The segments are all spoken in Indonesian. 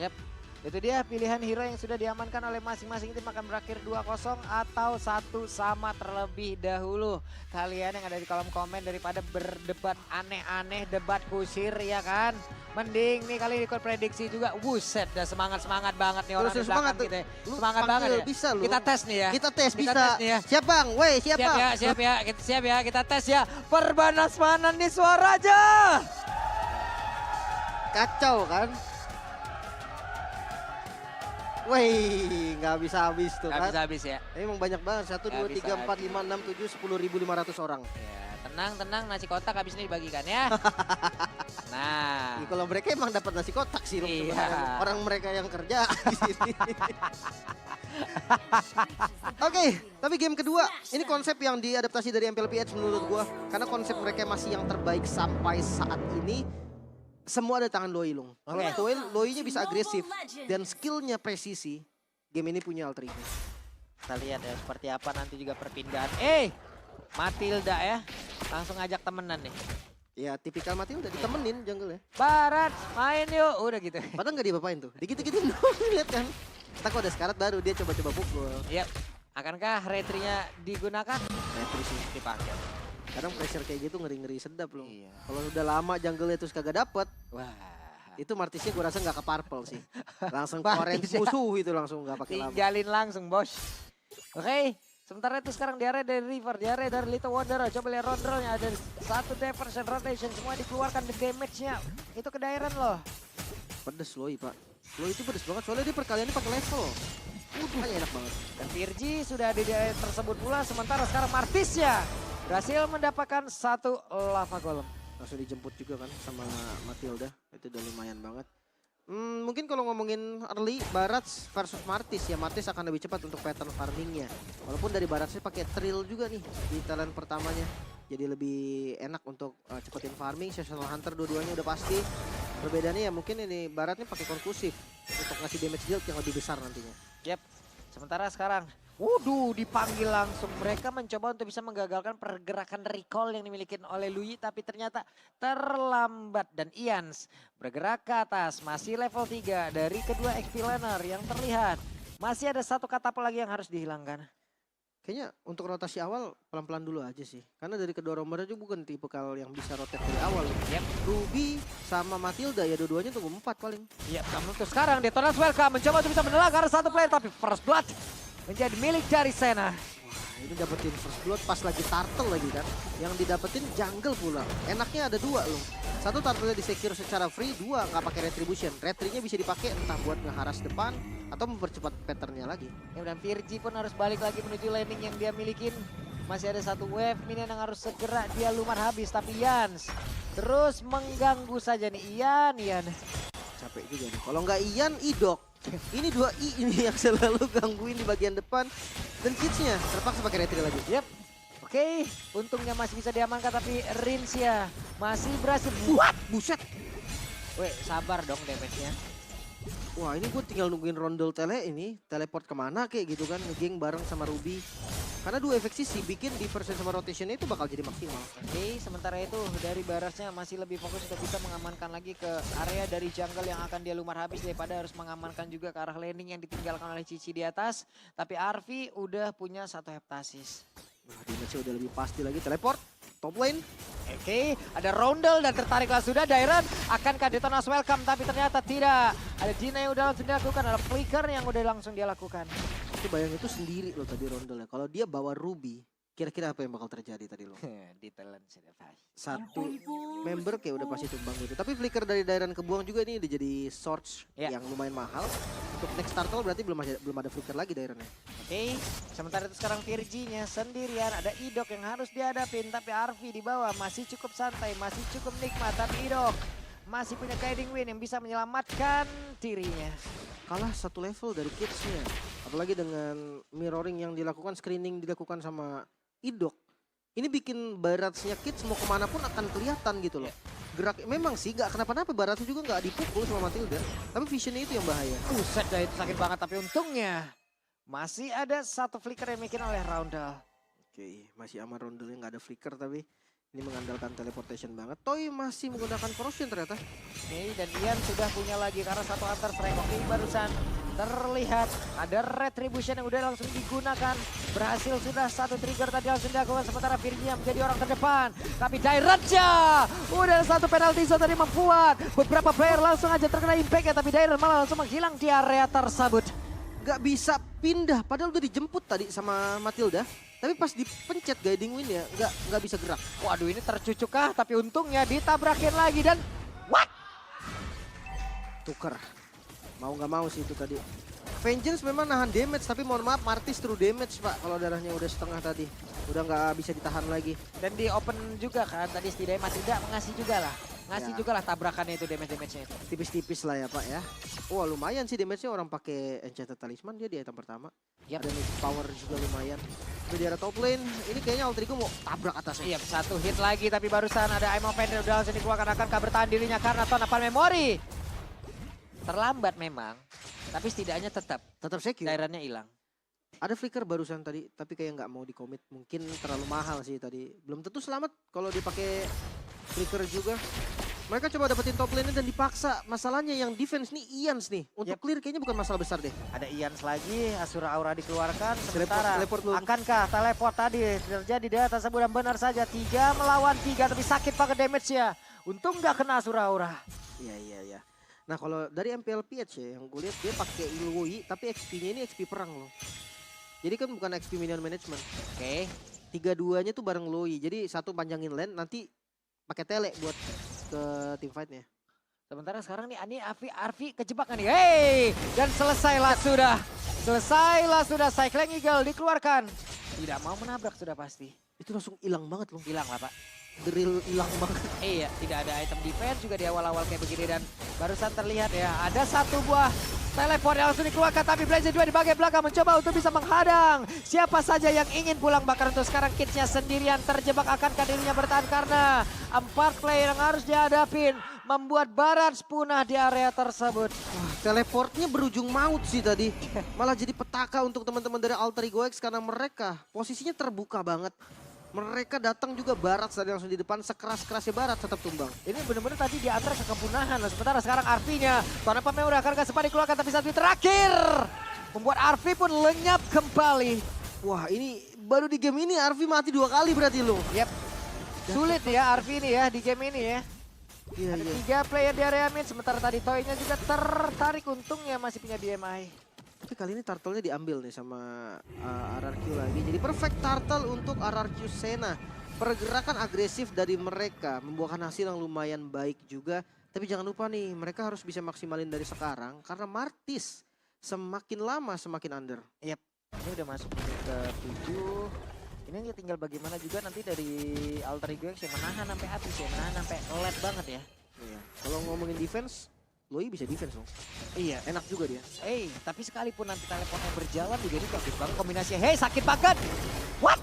Yap. Itu dia pilihan hero yang sudah diamankan oleh masing-masing tim akan berakhir 2-0 atau 1-1 terlebih dahulu. Kalian yang ada di kolom komen daripada berdebat aneh-aneh, debat kusir ya kan. Mending nih kali ikut prediksi juga. Wuset, dah semangat-semangat banget nih orang di belakang kita. Semangat banget ya. Bisa lu. Kita tes nih ya. Kita tes bisa. Tes nih ya. Siap bang, weh siap Siap bang. ya, siap ya, siap ya, kita tes ya. Perbanasmanan di suara aja. Kacau kan. Wih, nggak bisa habis tuh Gak kan. bisa habis ya. Emang banyak banget, 1, 2, 3, 4, 5, 6, 7, 10.500 orang. Ya, tenang, nasi kotak habis ini dibagikan ya. Nah. Ya, kalau mereka emang dapat nasi kotak sih, Iya. orang mereka yang kerja di sini. Oke, tapi game kedua, ini konsep yang diadaptasi dari MPLPH menurut gua. Karena konsep mereka masih yang terbaik sampai saat ini. Semua ada tangan Loi Lung. Kalau Loi-nya bisa agresif dan skillnya presisi, game ini punya alter ego. Kita lihat ya seperti apa nanti juga perpindahan. Matilda ya, langsung ajak temenan nih. Ya tipikal mati udah ditemenin jungle ya. Barat, main yuk, udah gitu. Padahal nggak diapa-apain tuh, dikit-dikitin doang lihat kan. Kita kalau ada sekarat baru dia coba-coba pukul. Yap, akankah retrinya digunakan? Retri sih Dipakai. kadang pressure kayak gitu ngeri-ngeri sedap loh. Iya. Kalau udah lama jungle terus kagak dapet, Wah, itu Martisnya gue rasa nggak ke purple sih. Langsung Martis orange ya. musuh itu langsung nggak pakai lama. tinggalin langsung bos. Oke, sementara itu sekarang di area dari River, di area dari Little Wanderer. Coba lihat rondelnya, ada satu diversion rotation, semua dikeluarkan the damage-nya. Itu ke daerah loh. Pedes Loi pak. Loi itu pedes banget soalnya dia perkaliannya pakai level. Makanya enak banget. Dan Virgi sudah ada di daerah tersebut pula, sementara sekarang Martisnya berhasil mendapatkan satu lava golem. Langsung dijemput juga kan sama Matilda. Itu udah lumayan banget. Mungkin kalau ngomongin early Barats versus Martis ya, Martis akan lebih cepat untuk pattern farmingnya. Walaupun dari Baratsnya pakai Trill juga nih di talent pertamanya. Jadi lebih enak untuk cepetin farming. Seasonal Hunter dua-duanya udah pasti. Perbedaannya ya mungkin ini Baratnya pakai konklusif untuk ngasih damage deal yang lebih besar nantinya. Yap, sementara sekarang waduh, dipanggil langsung. Mereka mencoba untuk bisa menggagalkan pergerakan recall yang dimiliki oleh Lui, tapi ternyata terlambat. Dan Ians bergerak ke atas, masih level 3 dari kedua XP laner yang terlihat. Masih ada satu katapult lagi yang harus dihilangkan. Kayaknya untuk rotasi awal pelan-pelan dulu aja sih. Karena dari kedua rombongan juga bukan tipe kal yang bisa rotate dari awal. Yep. Ruby sama Matilda ya dua-duanya tunggu 4 paling. Iya, namun untuk sekarang Detonas Welcome mencoba untuk bisa menelakar satu player, tapi First Blood menjadi milik dari Sena. Wah ini dapetin first blood pas lagi turtle lagi kan. Yang didapetin jungle pula. Enaknya ada dua loh. Satu turtle-nya di-secure secara free, dua nggak pakai retribution. Retrinya bisa dipakai entah buat ngeharas depan atau mempercepat patternnya lagi. Ya, dan Virgi pun harus balik lagi menuju landing yang dia milikin. Masih ada satu wave minion yang harus segera dia lumar habis. Tapi Ians terus mengganggu saja nih. Ian. Capek juga nih. Kalau nggak Ian, Idok. Ini dua I ini yang selalu gangguin di bagian depan. Dan kidsnya terpaksa pakai retri lagi. Yep. Oke, untungnya masih bisa diamankan, tapi Rinsia masih berhasil. Buat, buset. Weh, sabar dong damage-nya. Wah ini gue tinggal nungguin rondel teleport kemana kayak gitu kan, ngegeng bareng sama Ruby. Karena dua efek sih bikin diversion sama rotationnya itu bakal jadi maksimal. Oke, sementara itu dari Barasnya masih lebih fokus untuk bisa mengamankan lagi ke area dari jungle yang akan dia lumar habis daripada harus mengamankan juga ke arah landing yang ditinggalkan oleh Cici di atas. Tapi Arvi udah punya satu heptasis. Nah damage-nya udah lebih pasti lagi, teleport, top lane. Oke, ada Rondel dan tertariklah sudah Dairon. Akankah Detonas Welcome, tapi ternyata tidak. Ada Dina yang udah langsung dilakukan, ada Flicker yang udah langsung dia lakukan. Itu bayang itu sendiri loh tadi rondel ya. Kalau dia bawa Ruby, kira-kira apa yang bakal terjadi tadi loh? Di talent sudah pasti. Satu member kayak udah pasti tumbang gitu. Tapi flicker dari Dairon kebuang juga ini udah jadi source yang lumayan mahal. Untuk next turtle berarti belum ada flicker lagi Daironnya. Oke, sementara itu sekarang Virginya sendirian. Ada Idok yang harus dihadapin, tapi Arvi di bawah masih cukup santai, masih cukup nikmat. Tapi Idok masih punya guiding win yang bisa menyelamatkan dirinya. Kalah satu level dari kidsnya. Apalagi dengan mirroring yang dilakukan, screening dilakukan sama Idok. Ini bikin Baratsnya kids mau kemana pun akan kelihatan gitu loh. Gerak memang sih gak kenapa-napa, Baratsnya juga gak dipukul sama Matilda. Tapi visionnya itu yang bahaya. Buset dah itu sakit banget, tapi untungnya masih ada satu flicker yang bikin oleh Roundel. Oke, masih aman Rondelnya gak ada flicker tapi Ini mengandalkan teleportation banget. Toy masih menggunakan corrosion ternyata. Oke, dan Ian sudah punya lagi karena satu antar strike. Oke, barusan terlihat ada retribution yang udah langsung digunakan. Berhasil sudah satu trigger tadi langsung dilakukan, sementara Virginia menjadi orang terdepan. Tapi Dairatja udah satu penalti zone tadi membuat beberapa player langsung aja terkena impact ya, tapi Dairat malah langsung menghilang di area tersebut. Gak bisa pindah, padahal udah dijemput tadi sama Matilda. Tapi pas dipencet guiding win ya, nggak bisa gerak. Waduh, ini tercucuk kah? Tapi untungnya ditabrakin lagi dan what? Tuker. Mau nggak mau sih itu tadi. Vengeance memang nahan damage, tapi mohon maaf Martis true damage pak. Kalau darahnya udah setengah tadi. Udah nggak bisa ditahan lagi. Dan di open juga kan, tadi setidaknya Matilda mengasih juga lah. Ngasih Ya. juga lah tabrakannya itu, damage-nya itu. Tipis-tipis lah ya pak ya. Wah lumayan sih damage-nya, orang pakai Enchanted Talisman dia di item pertama. Yap. Ada nih power juga lumayan. Udah di area top lane, ini kayaknya Alterigo mau tabrak atasnya. Iya, satu hit lagi tapi barusan ada I'm Offender udah langsung dikeluarkan, akankah bertahan dirinya karena tonapan memori. Terlambat memang, tapi setidaknya tetap Tetap secure. dairannya hilang. Ada flicker barusan tadi, tapi kayak nggak mau di-commit. Mungkin terlalu mahal sih tadi. Belum tentu selamat kalau dipakai flicker juga. Mereka coba dapetin top lane dan dipaksa. Masalahnya yang defense nih Ians nih. Untuk Yep. clear kayaknya bukan masalah besar deh. Ada Ians lagi, Asura Aura dikeluarkan. Sementara teleport belum. akankah teleport tadi terjadi di atas tersebut, dan benar saja 3 melawan 3 tapi sakit banget damage-nya. Untung nggak kena Asura Aura. Iya. Nah kalau dari MPLPH ya, yang gue lihat dia pakai Ilwoi, tapi XP-nya ini XP perang loh. Jadi kan bukan XP minion management. Oke. 3-2-nya tuh bareng Loi. Jadi satu panjangin lane, nanti pakai tele buat ke team fight-nya. Sementara sekarang nih Ani Arfi kejebak nih. Hey! Dan selesailah sudah. Selesailah sudah, Cycling Eagle dikeluarkan. Tidak mau menabrak sudah pasti. Itu langsung hilang banget loh. Hilang lah Pak. Drill hilang banget. Iya, tidak ada item defense juga di awal-awal kayak begini, dan barusan terlihat ya ada satu buah teleport yang langsung dikeluarkan, tapi Blazer juga di bagian belakang mencoba untuk bisa menghadang siapa saja yang ingin pulang. Bakar untuk sekarang Kidsnya sendirian terjebak, akankah dirinya bertahan karena 4 player yang harus dihadapin membuat Barats punah di area tersebut. Wah, teleportnya berujung maut sih tadi. Malah jadi petaka untuk teman-teman dari Alterigo X karena mereka posisinya terbuka banget. Mereka datang juga Barat tadi langsung di depan, sekeras-kerasnya Barat tetap tumbang. Ini benar-benar tadi diantar ke kepunahan loh. Sementara sekarang Arfi-nya, Tuan Pamnya udah akan sempat dikeluarkan, tapi satu terakhir membuat Arfi pun lenyap kembali. Wah ini baru di game ini Arfi mati 2 kali berarti lo. Yap, sulit ya Arfi ini ya di game ini ya. Iya, Ada 3 player di area mid, sementara tadi Toy-nya juga tertarik, untungnya masih punya BMI. Tapi kali ini turtle-nya diambil nih sama RRQ lagi. Jadi perfect turtle untuk RRQ Sena. Pergerakan agresif dari mereka membuahkan hasil yang lumayan baik juga. Tapi jangan lupa nih, mereka harus bisa maksimalin dari sekarang. Karena Martis semakin lama semakin under. Yap, ini udah masuk menit ke-7. Ini tinggal bagaimana juga nanti dari Alterigo X yang menahan sampai habis ya, menahan sampai late banget ya. Iya. Kalau ngomongin defense, Loi bisa defense loh. Iya, Enak juga dia. tapi sekalipun nanti teleponnya berjalan juga ini bagus banget kombinasinya. Hey, sakit banget. What?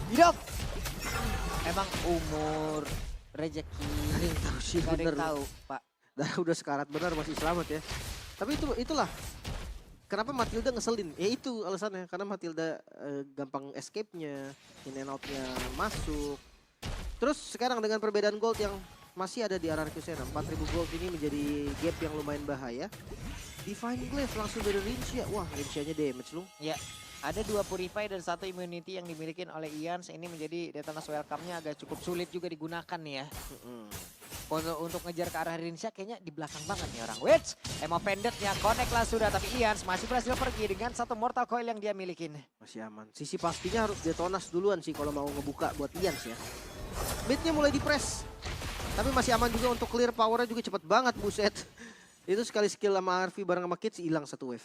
Hidup. Emang umur, rezeki, Ada yang tahu sih, nggak ada yang bener. tahu, Pak. Dah udah sekarat benar masih selamat ya. Tapi itulah. Kenapa Matilda ngeselin? Ya itu alasannya. Karena Matilda gampang escape-nya, in and out-nya masuk. Terus sekarang dengan perbedaan gold yang masih ada di RRQ Sena, 4000 gold ini menjadi gap yang lumayan bahaya. Divine Glaive langsung dari Rincia. Wah, Rincianya damage lu. Ya, ada 2 Purify dan 1 Immunity yang dimiliki oleh Ians. Ini menjadi Detonas Welcome-nya agak cukup sulit juga digunakan nih ya. Untuk ngejar ke arah Rincia kayaknya di belakang banget nih orang. Wits, Emo Pendant-nya connect lah sudah, tapi Ians masih berhasil pergi dengan 1 Mortal Coil yang dia milikin. Masih aman. Sisi pastinya harus Detonas duluan sih kalau mau ngebuka buat Ians ya. Mid-nya mulai di-press. Tapi masih aman juga untuk clear, powernya juga cepet banget, buset. Itu sekali skill sama Arfi bareng sama Kids hilang 1 wave.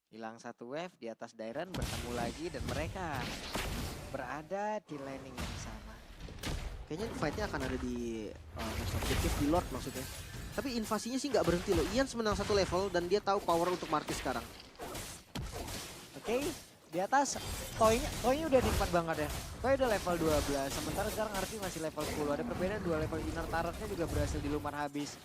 Hilang 1 wave di atas Dairan, bertemu lagi dan mereka berada di laning yang sama. Kayaknya fight-nya akan ada di next objective di Lord maksudnya. Tapi invasinya sih nggak berhenti loh. Ian menang 1 level dan dia tahu power untuk Martis sekarang. Oke, di atas Toy-nya udah nikmat banget ya. Toy udah level 12, sementara sekarang Arfi masih level 10. Ada perbedaan 2 level. Inner turret-nya juga berhasil dilumar habis.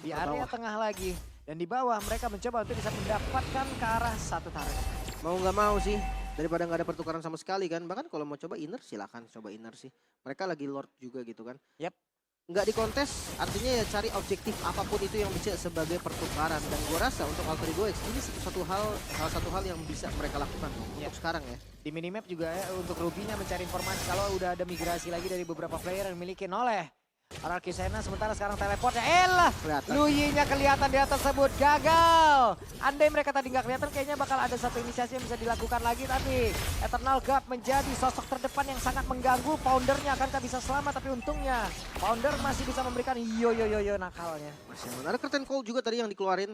Di area tengah lagi. Dan di bawah mereka mencoba untuk bisa mendapatkan ke arah 1 turret. Mau nggak mau sih Daripada nggak ada pertukaran sama sekali kan. Bahkan kalau mau coba inner silakan coba inner sih. Mereka lagi lord juga gitu kan. Yap. Nggak dikontes artinya ya cari objektif apapun itu yang bisa sebagai pertukaran. Dan gua rasa untuk Alter Ego X ini salah satu hal yang bisa mereka lakukan untuk sekarang ya. Di minimap juga ya, untuk Ruby-nya mencari informasi kalau udah ada migrasi lagi dari beberapa player yang dimiliki oleh Anarki Sena, sementara sekarang teleportnya Kelihatan. Luyi-nya kelihatan di atas tersebut, gagal. Andai mereka tadi nggak kelihatan, kayaknya bakal ada satu inisiasi yang bisa dilakukan lagi. Tapi Eternal God menjadi sosok terdepan yang sangat mengganggu. Foundernya akankah bisa selamat, tapi untungnya Founder masih bisa memberikan yo nakalnya. Masih aman. Ada curtain call juga tadi yang dikeluarin.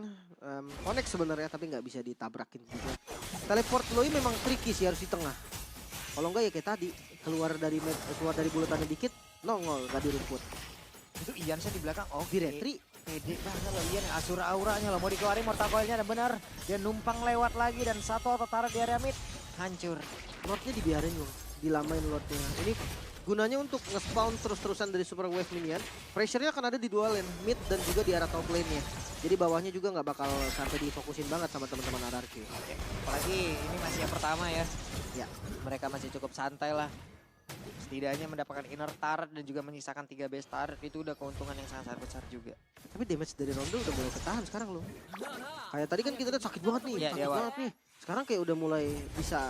Connect sebenarnya tapi nggak bisa ditabrakin juga. Teleport Loi memang tricky sih, harus di tengah. Kalau enggak ya kayak tadi, keluar dari bulatannya dikit, nongol nggak dirumput. Itu Ian saya di belakang, Di retri. Pede banget loh Ian, asura auranya loh, mau dikeluarin mortal coil-nya dan benar. Dia numpang lewat lagi dan satu auto-turret di area mid, hancur. Lordnya dibiarin loh, dilamain Lordnya. Ini gunanya untuk nge-spawn terus-terusan dari super wave minion. Pressure-nya akan ada di dua lane, mid dan juga di arah top lane-nya. Jadi bawahnya juga nggak bakal sampai difokusin banget sama teman-teman Anarki. Apalagi ini masih yang pertama ya. Ya. Mereka masih cukup santai lah. Setidaknya mendapatkan inner turret dan juga menyisakan 3 base turret, itu udah keuntungan yang sangat besar juga. Tapi damage dari Rondo udah mulai ketahan sekarang loh. Kayak tadi kan kita lihat sakit banget nih, Iya, sakit banget nih. Sekarang kayak udah mulai bisa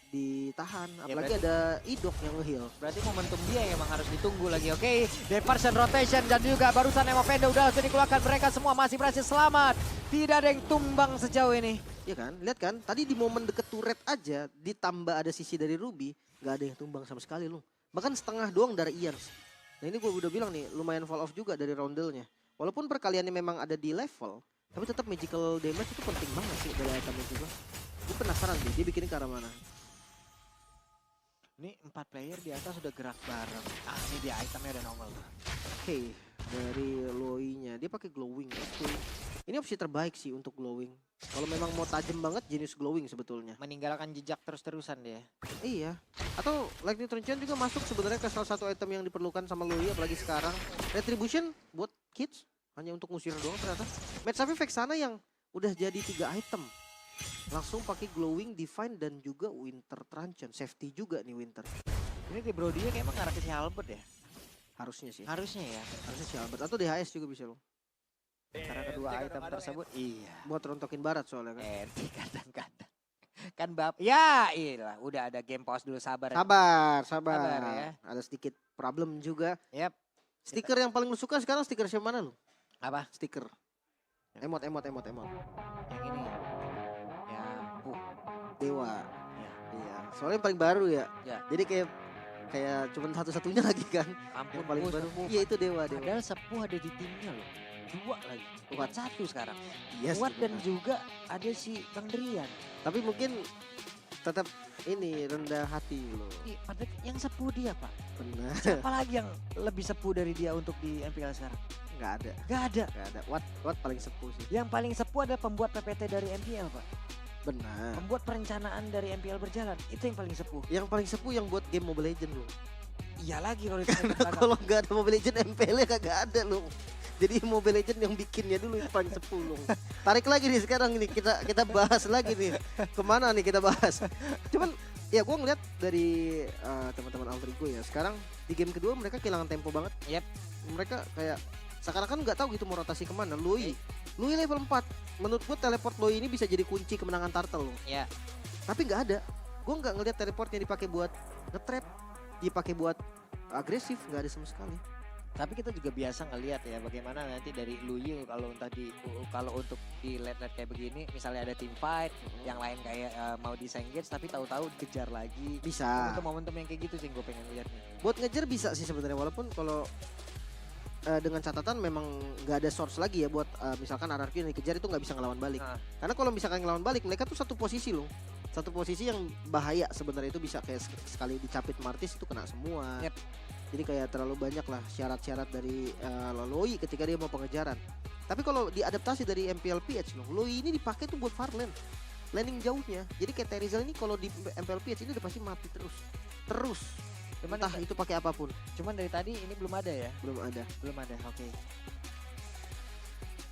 ditahan. Apalagi berarti- ada Idok yang nge-heal. Berarti momentum dia yang emang harus ditunggu lagi, oke? Diversion rotation dan juga barusan Emo Panda udah langsung dikeluarkan, mereka semua masih berhasil selamat. Tidak ada yang tumbang sejauh ini. Iya kan, lihat kan, tadi di momen deket turret aja ditambah ada sisi dari Ruby, nggak ada yang tumbang sama sekali loh. Bahkan setengah doang dari Ians. Nah ini gue udah bilang nih, lumayan fall off juga dari rondelnya. Walaupun perkaliannya memang ada di level, tapi tetap magical damage itu penting banget sih dari itemnya juga. Gue penasaran deh, dia bikinnya ke arah mana. Ini 4 player di atas sudah gerak bareng. Ini dia itemnya ada nongol. Oke, dari Loi-nya, dia pakai glowing. Oke. Ini opsi terbaik sih untuk glowing. Kalau memang mau tajam banget, Genius glowing sebetulnya. Meninggalkan jejak terus-terusan dia. Iya, atau Lightning Trenchant juga masuk sebenarnya ke salah satu item yang diperlukan sama Loi, apalagi sekarang. Retribution buat kids, hanya untuk ngusir doang ternyata. Match Safi Vexana yang udah jadi 3 item. Langsung pakai Glowing, Divine, dan juga Winter Truncheon. Safety juga nih Winter. Ini di Brody kayak emang ngarah ke si Albert ya? Harusnya sih. Harusnya ya. Harusnya si Albert. Atau DHS juga bisa loh. Karena kedua item tersebut, iya. Buat rontokin barat soalnya kan. Kadang-kadang. Kan ya iyalah, udah ada game pause dulu, sabar. Sabar. Sabar ya. Ada sedikit problem juga. Yap. Stiker yang paling lu suka sekarang stiker siapa mana lu? Apa? Stiker. Emot. Yang ini. Ya, Dewa. Ya. Iya. Soalnya yang paling baru ya. Ya. Jadi kayak cuman satu-satunya lagi kan. Ampun, Yang paling baru. Sepuh. Iya itu Dewa. Padahal Sepuh ada di timnya loh. 2 lagi. Bukan 1 sekarang. Yes, Kuat dan benar. juga ada si Bang Drian. Tapi mungkin tetap ini rendah hati loh. Padahal yang Sepuh dia, Pak. Benar. Siapa lagi yang lebih sepuh dari dia untuk di MPL sekarang? Nggak ada. Gak ada. Nggak ada. Watt paling sepuh sih. Yang paling sepuh adalah pembuat PPT dari MPL, Pak. Benar. Pembuat perencanaan dari MPL berjalan. Itu yang paling sepuh. Yang paling sepuh yang buat game Mobile Legends loh. Iya lagi kalau itu. Karena kalau nggak ada Mobile Legends MPL-nya kagak ada loh. Jadi Mobile Legends yang bikinnya dulu itu paling sepuh loh. Tarik lagi nih sekarang nih kita bahas lagi nih. Kemana nih kita bahas? Cuman ya gue ngeliat dari teman-teman Alter Ego ya. Sekarang di game kedua mereka kehilangan tempo banget. Yep. Mereka kayak seakan-akan nggak tahu gitu mau rotasi kemana. Lui level 4. Menurut gue teleport Lui ini bisa jadi kunci kemenangan Turtle loh. Ya. Tapi nggak ada. Gue nggak ngeliat teleportnya dipakai buat nge-trap, dipakai buat agresif, nggak ada sama sekali. Tapi kita juga biasa ngelihat ya bagaimana nanti dari Luyi kalau untuk di late kayak begini, misalnya ada team fight, yang lain kayak mau disengage tapi tahu-tahu dikejar lagi. Bisa. Itu momentum yang kayak gitu sih gue pengen lihat nih. Buat ngejar bisa sih sebenarnya, walaupun kalau dengan catatan memang nggak ada source lagi ya buat misalkan Anarki yang dikejar itu nggak bisa ngelawan balik. Nah. Karena kalau misalkan ngelawan balik mereka tuh satu posisi loh. Satu posisi yang bahaya sebenarnya, itu bisa kayak sekali dicapit Martis itu kena semua. Yep. Jadi kayak terlalu banyak lah syarat-syarat dari Loi ketika dia mau pengejaran. Tapi kalau diadaptasi dari MPL PH loh, Loi ini dipakai tuh buat far lane. Landing jauhnya. Jadi kayak Terizal ini kalau di MPL PH ini udah pasti mati terus. Cuman Entah itu pakai apapun. Cuman dari tadi ini belum ada ya? Belum ada. Belum ada. Oke.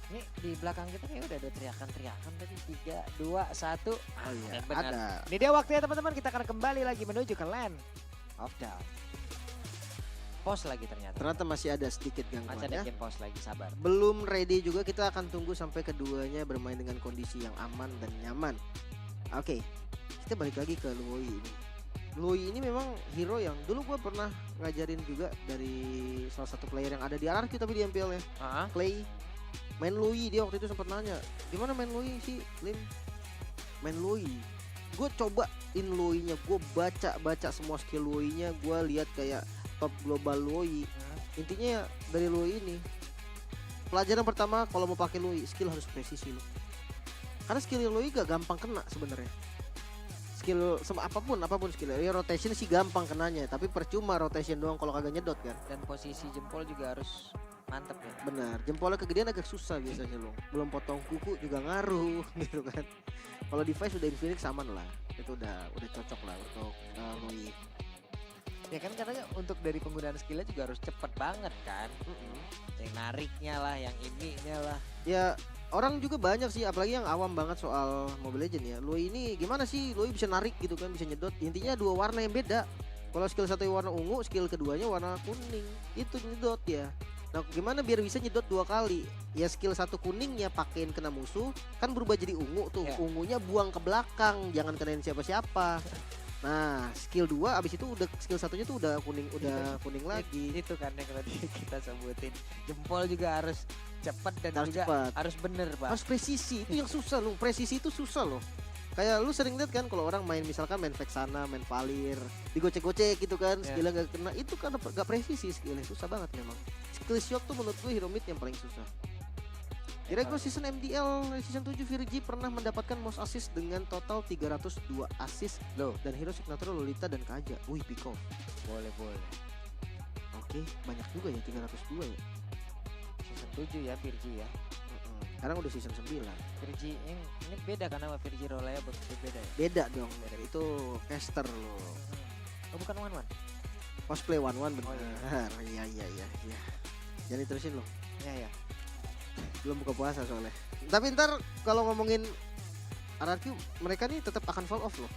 Ini di belakang kita kayak udah ada teriakan-teriakan tadi. 3, 2, 1. Oh iya, benar. ada. Ini dia waktunya teman-teman, kita akan kembali lagi menuju ke Land of Down. Pause lagi ternyata. Ternyata masih ada sedikit Masih gangguan ada ya. game pause lagi, sabar. Belum ready juga, kita akan tunggu sampai keduanya bermain dengan kondisi yang aman dan nyaman. Oke, kita balik lagi ke Luoi ini. Luoi ini memang hero yang dulu gue pernah ngajarin juga dari salah satu player yang ada di RRQ tapi di MPL ya. Clay main Luoi, dia waktu itu sempat nanya, gimana main Luoi sih Lim? Main Luoi, gue cobain Luoi-nya, gue baca semua skill Luoi-nya, gue lihat kayak top global Luoi. Intinya dari Luoi ini, pelajaran pertama kalau mau pakai Luoi, skill harus presisi lo. Karena skill Luoi gak gampang kena sebenarnya. Skill apapun skill ya, rotation sih gampang kenanya, tapi percuma rotation doang kalau kagak nyedot kan. Dan posisi jempol juga harus mantep ya. Benar, jempolnya kegedean agak susah biasanya lo. Belum potong kuku juga ngaruh gitu kan. Kalau device udah Infinix aman lah, itu udah cocok lah untuk Luoi. Ya kan karena untuk dari penggunaan skillnya juga harus cepet banget kan. Yang nariknya lah, yang ininya lah. Ya orang juga banyak sih, apalagi yang awam banget soal Mobile Legends ya. Luoi ini gimana sih? Luoi bisa narik gitu kan, bisa nyedot. Intinya dua warna yang beda. Kalau skill satu warna ungu, skill keduanya warna kuning. Itu nyedot ya. Nah gimana biar bisa nyedot 2 kali? Ya skill satu kuningnya pakein kena musuh, kan berubah jadi ungu tuh. Ungunya buang ke belakang, jangan kenain siapa-siapa. Nah skill 2 abis itu udah skill satunya tuh udah kuning lagi. Itu kan yang tadi kita sebutin. Jempol juga harus cepet dan Harus juga cepat. harus bener Pak. Harus presisi, itu yang susah loh. Presisi itu susah loh. Kayak lu sering lihat kan kalau orang main misalkan main Vexana, main Valir, digocek-gocek gitu kan, skillnya gak kena, itu kan gak presisi skillnya, susah banget memang. Skill shock tuh menurut gue hero mid yang paling susah. Kira gue season MDL season 7 Virgi pernah mendapatkan most assist dengan total 302 assist Loh, dan hero signature Lolita dan Kaja. Wih, pick off. boleh. Oke, banyak juga ya 302 ya. Season 7 ya Virgi ya. Sekarang udah season 9. Virgi ini beda kan sama Virgi Rolaya beda ya? Beda dong, itu caster loh. Oh bukan one. Cosplay one-one bener. Oh, Iya. Jadi terusin loh. Ya. Belum buka puasa soalnya. Tapi ntar kalau ngomongin RRQ, mereka nih tetap akan fall off loh.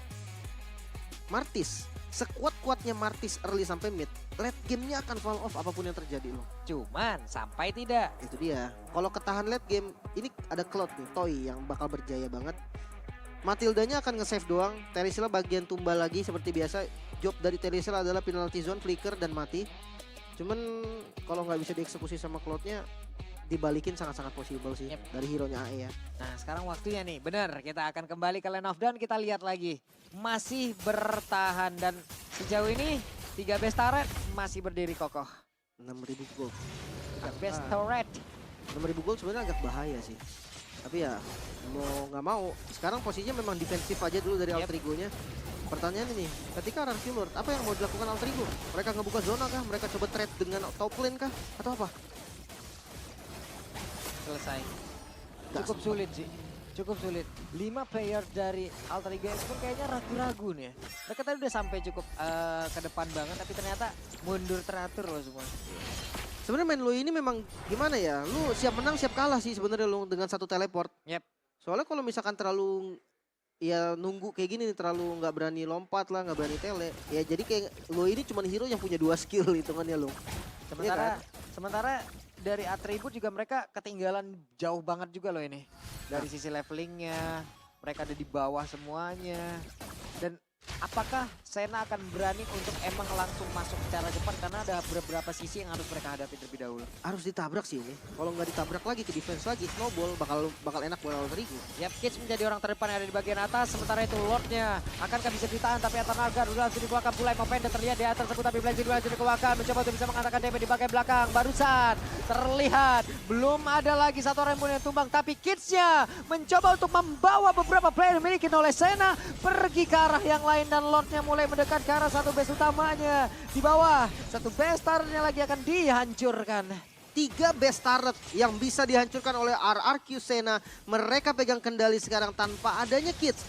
Martis, sekuat-kuatnya Martis early sampai mid, late gamenya akan fall off apapun yang terjadi loh. Cuman sampai tidak. Itu dia. Kalau ketahan late game, ini ada Cloud nih, Toy yang bakal berjaya banget. Matildanya akan nge-save doang. Terisila bagian tumbal lagi seperti biasa. Job dari Terisila adalah penalty zone, flicker dan mati. Cuman kalau nggak bisa dieksekusi sama Cloudnya, dibalikin sangat-sangat possible sih dari hero-nya AE ya. Nah sekarang waktunya nih, bener kita akan kembali ke Land of Dawn, kita lihat lagi. Masih bertahan dan sejauh ini 3 best turret masih berdiri kokoh. 6.000 gold. 3 best turret. 6.000 gold sebenarnya agak bahaya sih. Tapi ya mau nggak mau, sekarang posisinya memang defensif aja dulu dari Altrigo-nya. Pertanyaan ini, ketika RRQ Lord, apa yang mau dilakukan Altrigo? Mereka ngebuka zona kah? Mereka coba trade dengan top lane kah? Atau apa? Selesai. Cukup sulit sih. Cukup sulit. 5 player dari Alter Ego pun kayaknya ragu-ragu nih ya. Mereka tadi udah sampai cukup ke depan banget tapi ternyata mundur teratur loh semua. Sebenarnya main Luoi ini memang gimana ya? Lu siap menang siap kalah sih sebenarnya lu dengan satu teleport. Yep. Soalnya kalau misalkan terlalu ya nunggu kayak gini nih, terlalu nggak berani lompat lah, nggak berani tele. Ya jadi kayak Luoi ini cuma hero yang punya 2 skill hitungannya lu. Sementara dari atribut juga mereka ketinggalan jauh banget juga loh ini. Dari sisi levelingnya, mereka ada di bawah semuanya. Dan apakah Sena akan berani untuk emang langsung masuk secara cepat karena ada beberapa sisi yang harus mereka hadapi terlebih dahulu. Harus ditabrak sih ini. Kalau nggak ditabrak lagi ke defense lagi, snowball bakal enak buat Alterigo. Yap, Kids menjadi orang terdepan yang ada di bagian atas. Sementara itu Lordnya akankah bisa ditahan, tapi Atanagar udah langsung dikeluarkan mulai Mopenda terlihat di atas tersebut, tapi Blazing langsung dikeluarkan mencoba untuk bisa mengatakan damage di bagian belakang. Barusan terlihat belum ada lagi satu orang pun yang tumbang, tapi Kidsnya mencoba untuk membawa beberapa player dimiliki oleh Sena pergi ke arah yang lain dan Lordnya mulai mendekat ke arah satu base utamanya. Di bawah satu base turretnya lagi akan dihancurkan. 3 best turret yang bisa dihancurkan oleh RRQ Sena. Mereka pegang kendali sekarang tanpa adanya Kids.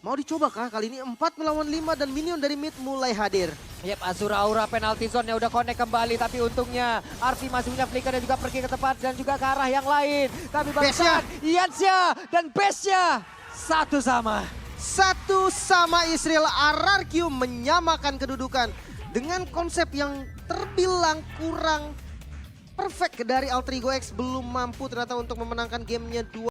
Mau dicoba kah? Kali ini 4 melawan 5 dan minion dari mid mulai hadir. Yap, Azura Aura penalti zone udah connect kembali. Tapi untungnya Arfi masih punya flicker dan juga pergi ke tempat dan juga ke arah yang lain. Tapi bangsa Yansya dan Besya satu sama. Satu sama Israel, RRQ menyamakan kedudukan. Dengan konsep yang terbilang kurang perfect dari Alter Ego X belum mampu ternyata untuk memenangkan gamenya 2.